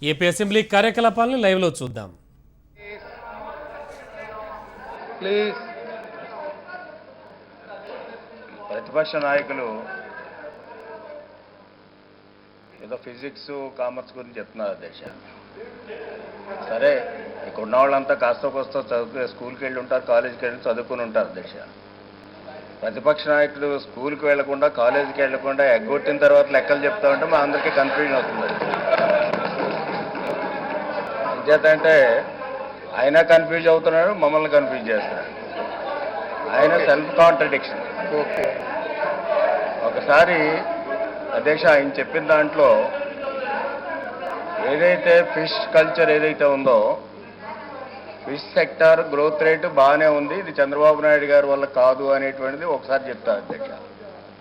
AP assembly కార్యకలాపాలను లైవ్లో చూద్దాం. ప్రతిపక్ష నాయకులు ఏదో ఫిజిక్స్ కామర్స్ గురించి చెప్తున్నారు అధ్యక్ష. సరే, ఇక్కడ ఉన్న వాళ్ళంతా కాస్త కోస్త చదువుకునే స్కూల్కి వెళ్ళి ఉంటారు, కాలేజీకి వెళ్ళి చదువుకుని ఉంటారు అధ్యక్ష. ప్రతిపక్ష నాయకులు స్కూల్కి వెళ్లకుండా కాలేజీకి వెళ్లకుండా ఎగ్గొట్టిన తర్వాత లెక్కలు చెప్తా ఉంటే మా అందరికీ కన్ఫ్యూజన్ అవుతుంది. అంచేతంటే ఆయన కన్ఫ్యూజ్ అవుతున్నాడు, మమ్మల్ని కన్ఫ్యూజ్ చేస్తున్నాడు. ఆయన సెల్ఫ్ కాంట్రడిక్షన్. ఒకసారి అధ్యక్ష ఆయన చెప్పిన దాంట్లో ఏదైతే ఫిష్ కల్చర్ ఏదైతే ఉందో, ఫిష్ సెక్టార్ గ్రోత్ రేటు బాగానే ఉంది, ఇది చంద్రబాబు నాయుడు గారి వల్ల కాదు అనేటువంటిది ఒకసారి చెప్తారు అధ్యక్ష.